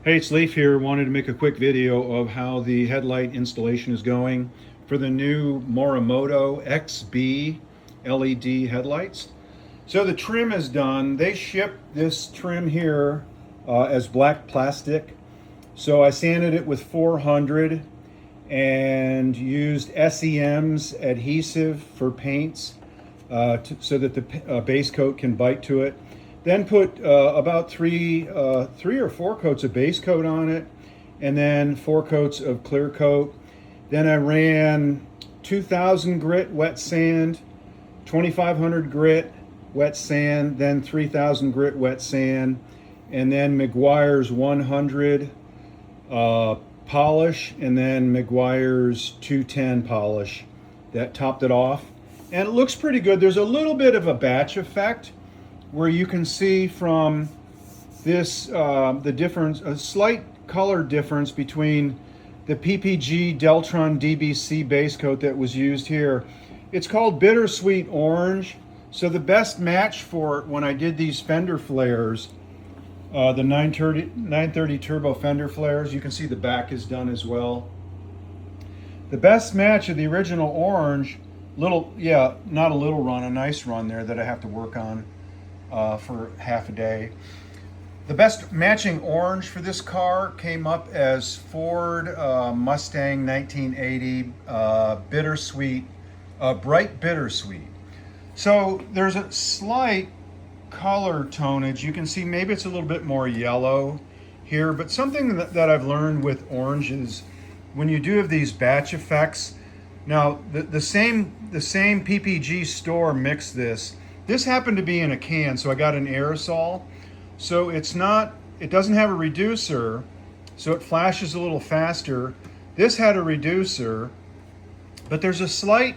Hey, it's Leaf here. Wanted to make a quick video of how the headlight installation is going for the new Morimoto XB LED headlights. So the trim is done. They ship this trim here as black plastic. So I sanded it with 400 and used SEM's adhesive for paints so that the base coat can bite to it. Then put about three or four coats of base coat on it, and then 4 coats of clear coat. Then I ran 2,000 grit wet sand, 2,500 grit wet sand, then 3,000 grit wet sand, and then Meguiar's 100 polish, and then Meguiar's 210 polish. That topped it off, and it looks pretty good. There's a little bit of a batch effect where you can see from this the difference, a slight color difference between the PPG Deltron DBC base coat that was used here. It's called Bittersweet Orange. So the best match for it when I did these fender flares, the 930 turbo fender flares, you can see the back is done as well. The best match of the original orange, not a little run, a nice run there that I have to work on for half a day. The best matching orange for this car came up as Ford Mustang 1980 Bittersweet, Bright Bittersweet. So there's a slight color tonage. You can see maybe it's a little bit more yellow here, but something that I've learned with orange is when you do have these batch effects. Now the same PPG store mixed this. This happened to be in a can, so I got an aerosol. So it doesn't have a reducer, so it flashes a little faster. This had a reducer, but there's a slight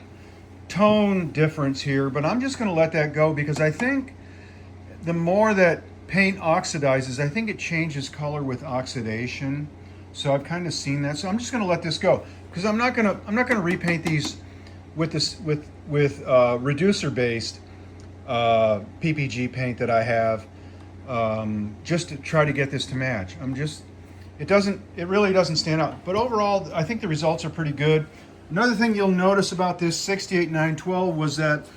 tone difference here, but I'm just gonna let that go because I think the more that paint oxidizes, I think it changes color with oxidation. So I've kind of seen that. So I'm just gonna let this go because I'm not gonna repaint these with reducer based PPG paint that I have, just to try to get this to match. It really doesn't stand out. But overall, I think the results are pretty good. Another thing you'll notice about this 68912 was that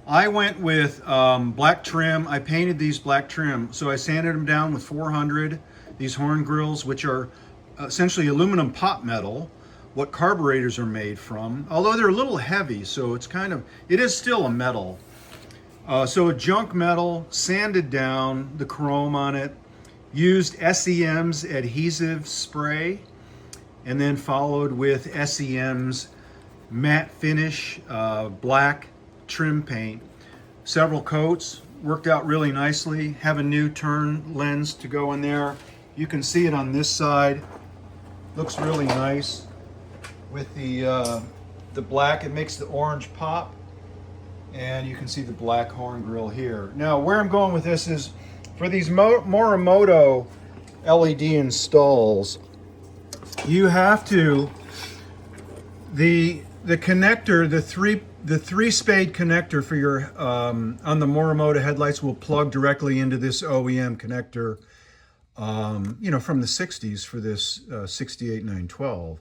I went with black trim. I painted these black trim. So I sanded them down with 400, these horn grills, which are essentially aluminum pot metal, what carburetors are made from, although they're a little heavy, so it is still a metal. So a junk metal, sanded down, the chrome on it, used SEM's adhesive spray, and then followed with SEM's matte finish black trim paint. Several coats, worked out really nicely. Have a new turn lens to go in there. You can see it on this side. Looks really nice. With the black, it makes the orange pop, and you can see the black horn grill here. Now, where I'm going with this is for these Morimoto LED installs, you have to the connector, the three spade connector for your on the Morimoto headlights will plug directly into this OEM connector, from the 60s for this 68912.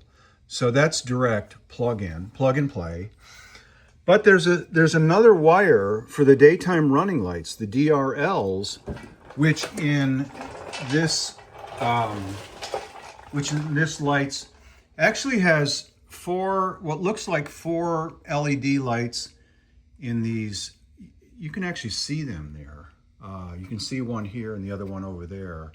So that's direct plug and play. But there's another wire for the daytime running lights, the DRLs, which in this lights actually has what looks like four LED lights in these. You can actually see them there. You can see one here and the other one over there.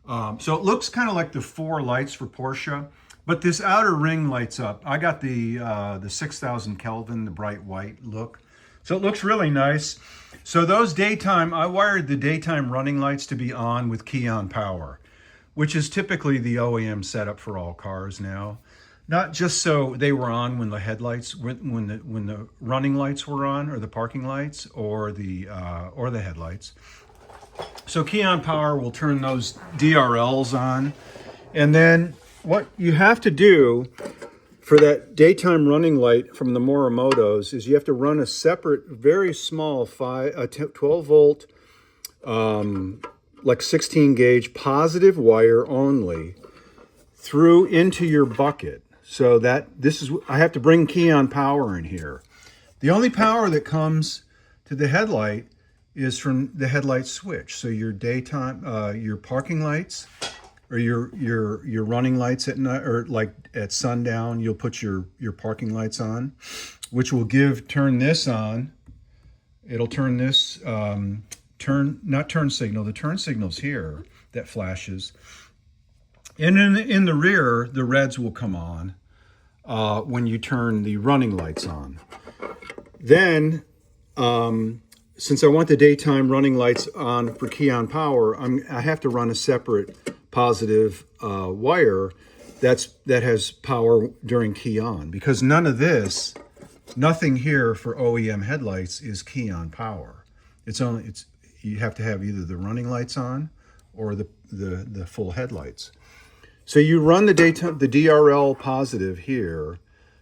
So it looks kind of like the 4 lights for Porsche. But this outer ring lights up. I got the 6,000 Kelvin, the bright white look. So it looks really nice. So I wired the daytime running lights to be on with key on power, which is typically the OEM setup for all cars now. Not just so they were on when the headlights, when the running lights were on, or the parking lights, or the headlights. So key on power will turn those DRLs on, and then what you have to do for that daytime running light from the Morimotos is you have to run a separate, very small 12 volt like 16 gauge positive wire only through into your bucket. So that this is, I have to bring key on power in here. The only power that comes to the headlight is from the headlight switch. So your daytime, your parking lights, or your running lights at night, or like at sundown, you'll put your parking lights on, which will turn this on. It'll turn this not turn signal. The turn signal's here that flashes, and in the rear, the reds will come on when you turn the running lights on. Then, since I want the daytime running lights on for key on power, I have to run a separate positive wire that has power during key on, because nothing here for OEM headlights is key on power. You have to have either the running lights on or the full headlights. So you run the DRL positive here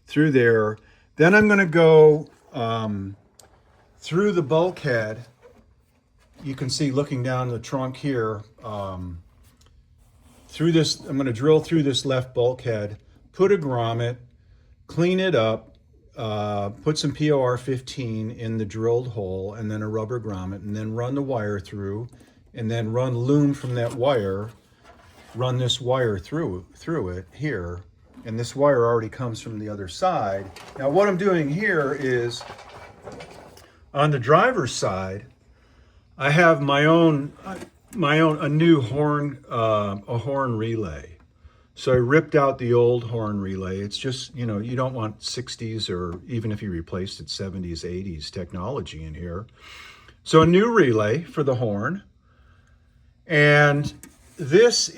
through there. Then I'm going to go through the bulkhead. You can see looking down the trunk here. Through this, I'm going to drill through this left bulkhead, put a grommet, clean it up, put some POR 15 in the drilled hole, and then a rubber grommet, and then run the wire through, and then run loom from that wire. Run this wire through it here, and this wire already comes from the other side. Now what I'm doing here is, on the driver's side, I have a new horn, a horn relay. So I ripped out the old horn relay. It's just, you don't want 60s, or even if you replaced it, 70s, 80s technology in here. So a new relay for the horn. And this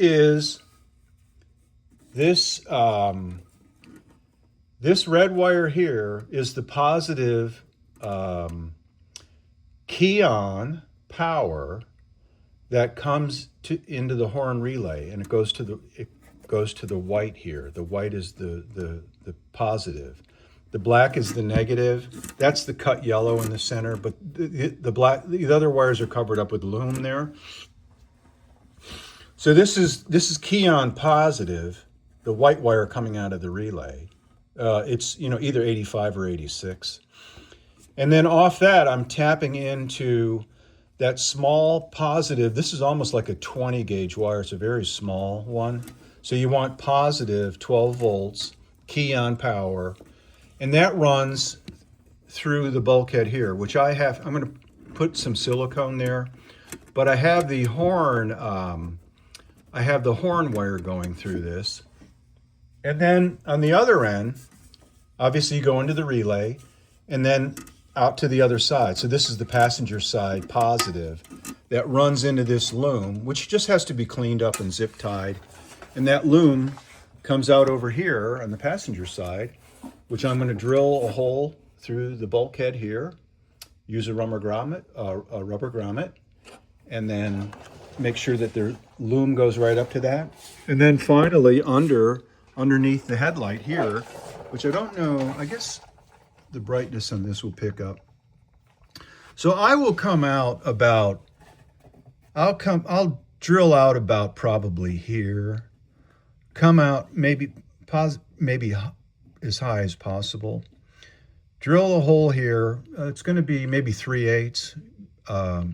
red wire here is the positive key on power that comes into the horn relay, and it goes to the white here. The white is the positive. The black is the negative. That's the cut yellow in the center, but the other wires are covered up with loom there. So this is key on positive, the white wire coming out of the relay. It's either 85 or 86. And then off that, I'm tapping into that small positive. This is almost like a 20 gauge wire. It's a very small one. So you want positive 12 volts, key on power, and that runs through the bulkhead here, which I'm going to put some silicone there, but I have the horn, wire going through this. And then on the other end, obviously you go into the relay and then out to the other side. So this is the passenger side positive that runs into this loom, which just has to be cleaned up and zip tied. And that loom comes out over here on the passenger side, which I'm going to drill a hole through the bulkhead here, use a rubber grommet, and then make sure that the loom goes right up to that. And then finally underneath the headlight here, which I don't know, I guess the brightness on this will pick up. So I will come out about, I'll drill out about probably here, come out maybe as high as possible, drill a hole here. It's going to be maybe 3/8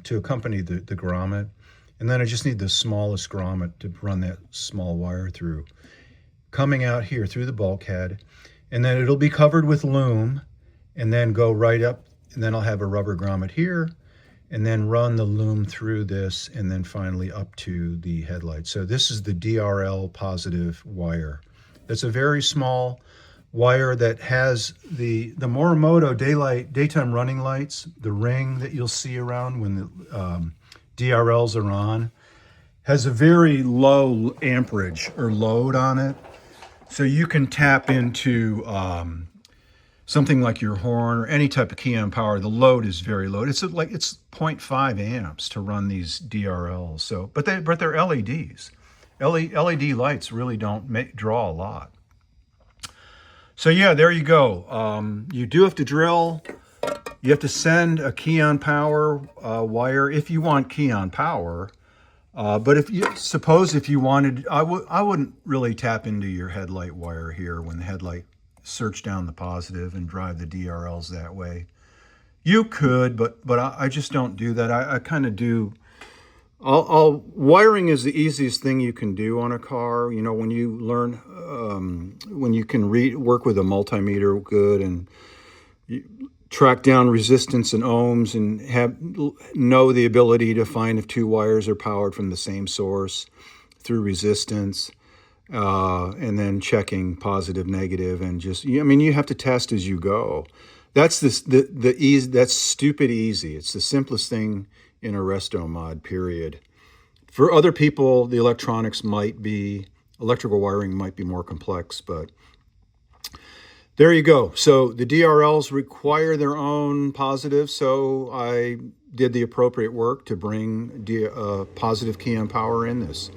to accompany the grommet. And then I just need the smallest grommet to run that small wire through, coming out here through the bulkhead. And then it'll be covered with loom, and then go right up, and then I'll have a rubber grommet here, and then run the loom through this, and then finally up to the headlight. So this is the DRL positive wire. It's a very small wire that has the Morimoto daytime running lights, the ring that you'll see around when the DRLs are on, has a very low amperage or load on it. So you can tap into something like your horn or any type of key on power. The load is very low. It's 0.5 amps to run these DRLs. So, but they're LEDs. LED lights really don't draw a lot. So yeah, there you go. You do have to drill. You have to send a key on power wire if you want key on power. But if you suppose if you wanted, I wouldn't really tap into your headlight wire here when the headlight search down the positive and drive the DRLs that way. You could, but I just don't do that. I kind of do. Wiring is the easiest thing you can do on a car. You know, when you learn, when you can work with a multimeter good and track down resistance and ohms and know the ability to find if two wires are powered from the same source through resistance, and then checking positive, negative, and just, I mean, you have to test as you go. That's the easy. That's stupid easy. It's the simplest thing in a resto mod, period. For other people, the electrical wiring might be more complex, but there you go. So the DRLs require their own positives, so I did the appropriate work to bring positive key on power in this.